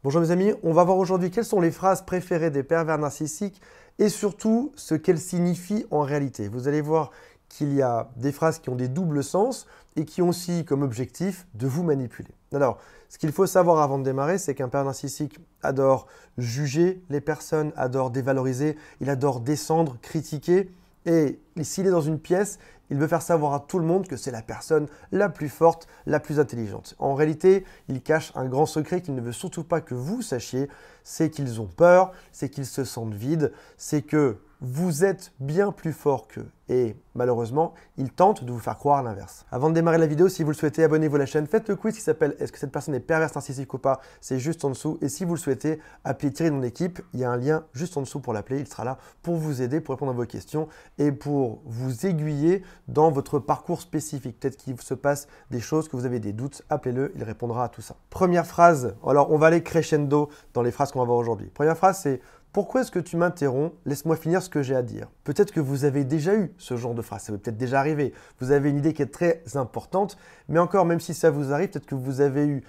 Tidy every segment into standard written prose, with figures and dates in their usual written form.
Bonjour mes amis, on va voir aujourd'hui quelles sont les phrases préférées des pervers narcissiques et surtout ce qu'elles signifient en réalité. Vous allez voir qu'il y a des phrases qui ont des doubles sens et qui ont aussi comme objectif de vous manipuler. Alors, ce qu'il faut savoir avant de démarrer, c'est qu'un pervers narcissique adore juger les personnes, adore dévaloriser, il adore descendre, critiquer et s'il est dans une pièce, il veut faire savoir à tout le monde que c'est la personne la plus forte, la plus intelligente. En réalité, il cache un grand secret qu'il ne veut surtout pas que vous sachiez, c'est qu'ils ont peur, c'est qu'ils se sentent vides, c'est que vous êtes bien plus fort qu'eux. Et malheureusement, ils tentent de vous faire croire l'inverse. Avant de démarrer la vidéo, si vous le souhaitez, abonnez-vous à la chaîne, faites le quiz qui s'appelle « Est-ce que cette personne est perverse narcissique ou pas ?» C'est juste en dessous. Et si vous le souhaitez, appelez Thierry de mon équipe. Il y a un lien juste en dessous pour l'appeler. Il sera là pour vous aider, pour répondre à vos questions et pour vous aiguiller dans votre parcours spécifique. Peut-être qu'il se passe des choses, que vous avez des doutes. Appelez-le, il répondra à tout ça. Première phrase. Alors, on va aller crescendo dans les phrases qu'on va voir aujourd'hui. Première phrase, c'est « Pourquoi est-ce que tu m'interromps? Laisse-moi finir ce que j'ai à dire. » Peut-être que vous avez déjà eu ce genre de phrase, ça peut peut-être déjà arriver. Vous avez une idée qui est très importante, mais encore, même si ça vous arrive, peut-être que vous avez eu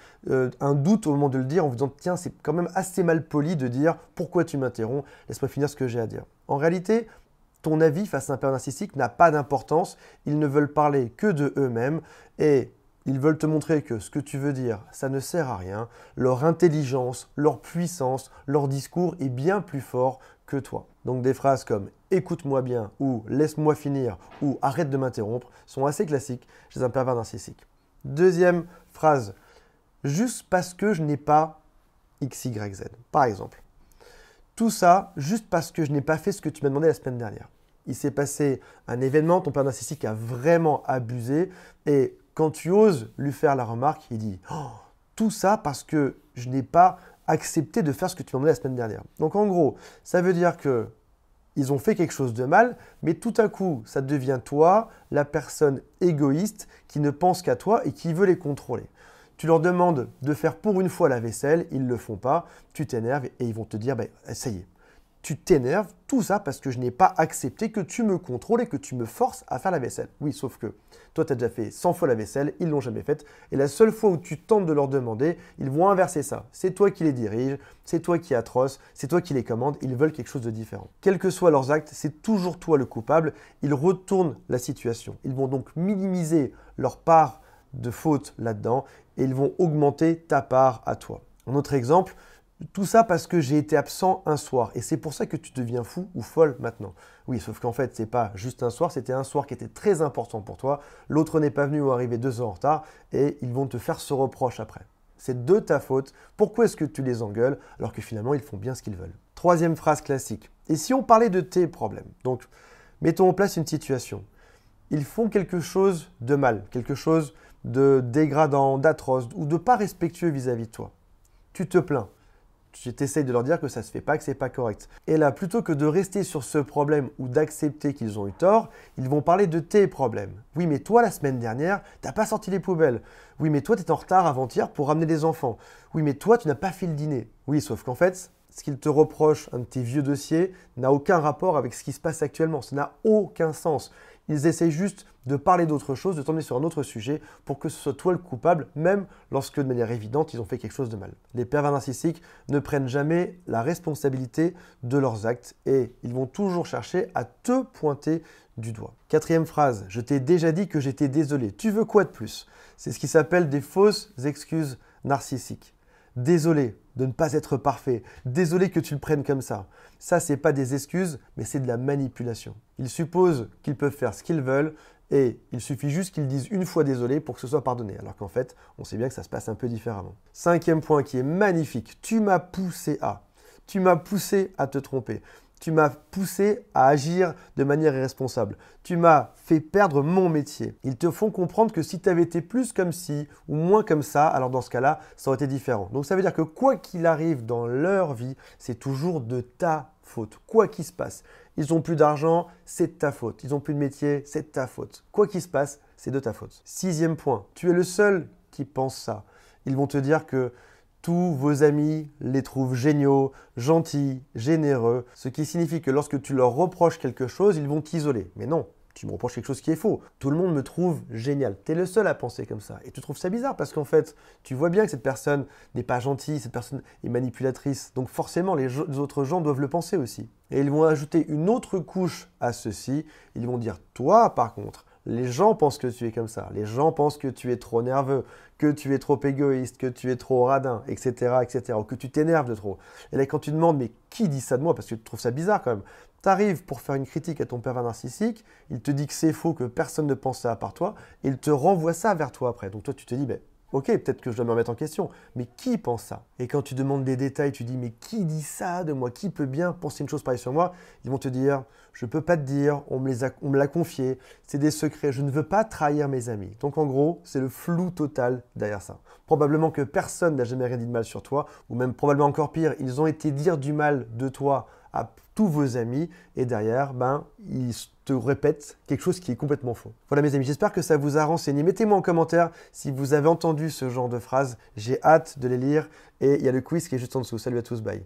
un doute au moment de le dire en vous disant « Tiens, c'est quand même assez mal poli de dire « Pourquoi tu m'interromps? Laisse-moi finir ce que j'ai à dire. » En réalité, ton avis face à un pervers narcissique n'a pas d'importance. Ils ne veulent parler que de eux-mêmes et ils veulent te montrer que ce que tu veux dire, ça ne sert à rien. Leur intelligence, leur puissance, leur discours est bien plus fort que toi. Donc des phrases comme « écoute-moi bien » ou « laisse-moi finir » ou « arrête de m'interrompre » sont assez classiques chez un pervers narcissique. Deuxième phrase, « juste parce que je n'ai pas X, Y, Z ». Par exemple. Tout ça, juste parce que je n'ai pas fait ce que tu m'as demandé la semaine dernière. Il s'est passé un événement, ton pervers narcissique a vraiment abusé et quand tu oses lui faire la remarque, il dit oh, « tout ça parce que je n'ai pas accepté de faire ce que tu m'as demandé la semaine dernière ». Donc en gros, ça veut dire que ils ont fait quelque chose de mal, mais tout à coup, ça devient toi, la personne égoïste qui ne pense qu'à toi et qui veut les contrôler. Tu leur demandes de faire pour une fois la vaisselle, ils ne le font pas, tu t'énerves et ils vont te dire ça y est, tu t'énerves, tout ça parce que je n'ai pas accepté que tu me contrôles et que tu me forces à faire la vaisselle. Oui, sauf que toi, tu as déjà fait 100 fois la vaisselle, ils ne l'ont jamais faite. Et la seule fois où tu tentes de leur demander, ils vont inverser ça. C'est toi qui les dirige, c'est toi qui es atroce, c'est toi qui les commandes, ils veulent quelque chose de différent. Quels que soient leurs actes, c'est toujours toi le coupable. Ils retournent la situation. Ils vont donc minimiser leur part de faute là-dedans et ils vont augmenter ta part à toi. Un autre exemple, tout ça parce que j'ai été absent un soir et c'est pour ça que tu deviens fou ou folle maintenant. Oui, sauf qu'en fait, c'est pas juste un soir, c'était un soir qui était très important pour toi. L'autre n'est pas venu ou arrivé 2 heures en retard et ils vont te faire ce reproche après. C'est de ta faute. Pourquoi est-ce que tu les engueules alors que finalement ils font bien ce qu'ils veulent? Troisième phrase classique. Et si on parlait de tes problèmes? Donc, mettons en place une situation. Ils font quelque chose de mal, quelque chose de dégradant, d'atroce ou de pas respectueux vis-à-vis de toi. Tu te plains. Tu t'essayes de leur dire que ça ne se fait pas, que c'est pas correct. Et là, plutôt que de rester sur ce problème ou d'accepter qu'ils ont eu tort, ils vont parler de tes problèmes. Oui, mais toi, la semaine dernière, t'as pas sorti les poubelles. Oui, mais toi, tu étais en retard avant-hier pour ramener les enfants. Oui, mais toi, tu n'as pas fait le dîner. Oui, sauf qu'en fait, ce qu'ils te reprochent, un de tes vieux dossiers, n'a aucun rapport avec ce qui se passe actuellement. Ça n'a aucun sens. Ils essayent juste de parler d'autre chose, de t'emmener sur un autre sujet pour que ce soit toi le coupable, même lorsque de manière évidente, ils ont fait quelque chose de mal. Les pervers narcissiques ne prennent jamais la responsabilité de leurs actes et ils vont toujours chercher à te pointer du doigt. Quatrième phrase, je t'ai déjà dit que j'étais désolé. Tu veux quoi de plus? C'est ce qui s'appelle des fausses excuses narcissiques. Désolé de ne pas être parfait. Désolé que tu le prennes comme ça. Ça, c'est pas des excuses, mais c'est de la manipulation. Ils supposent qu'ils peuvent faire ce qu'ils veulent et il suffit juste qu'ils disent une fois désolé pour que ce soit pardonné. Alors qu'en fait, on sait bien que ça se passe un peu différemment. Cinquième point qui est magnifique. Tu m'as poussé à. Tu m'as poussé à te tromper. Tu m'as poussé à agir de manière irresponsable. Tu m'as fait perdre mon métier. Ils te font comprendre que si tu avais été plus comme ci ou moins comme ça, alors dans ce cas-là, ça aurait été différent. Donc ça veut dire que quoi qu'il arrive dans leur vie, c'est toujours de ta faute. Quoi qu'il se passe. Ils n'ont plus d'argent, c'est de ta faute. Ils n'ont plus de métier, c'est de ta faute. Quoi qu'il se passe, c'est de ta faute. Sixième point, tu es le seul qui pense ça. Ils vont te dire que tous vos amis les trouvent géniaux, gentils, généreux, ce qui signifie que lorsque tu leur reproches quelque chose, ils vont t'isoler. Mais non, tu me reproches quelque chose qui est faux. Tout le monde me trouve génial. Tu es le seul à penser comme ça. Et tu trouves ça bizarre parce qu'en fait, tu vois bien que cette personne n'est pas gentille, cette personne est manipulatrice. Donc forcément, les autres gens doivent le penser aussi. Et ils vont ajouter une autre couche à ceci. Ils vont dire, toi par contre, les gens pensent que tu es comme ça. Les gens pensent que tu es trop nerveux, que tu es trop égoïste, que tu es trop radin, etc., etc. Ou que tu t'énerves de trop. Et là, quand tu demandes, mais qui dit ça de moi? Parce que tu trouves ça bizarre quand même. Tu arrives pour faire une critique à ton pervers narcissique, il te dit que c'est faux, que personne ne pense ça à part toi, et il te renvoie ça vers toi après. Donc toi, tu te dis, ben, ok, peut-être que je dois me remettre en question, mais qui pense ça? Et quand tu demandes des détails, tu dis, mais qui dit ça de moi? Qui peut bien penser une chose pareille sur moi? Ils vont te dire, je ne peux pas te dire, on me l'a confié, c'est des secrets, je ne veux pas trahir mes amis. Donc en gros, c'est le flou total derrière ça. Probablement que personne n'a jamais rien dit de mal sur toi, ou même probablement encore pire, ils ont été dire du mal de toi à tous vos amis, et derrière, ben, ils te répètent quelque chose qui est complètement faux. Voilà mes amis, j'espère que ça vous a renseigné. Mettez-moi en commentaire si vous avez entendu ce genre de phrases. J'ai hâte de les lire, et il y a le quiz qui est juste en dessous. Salut à tous, bye.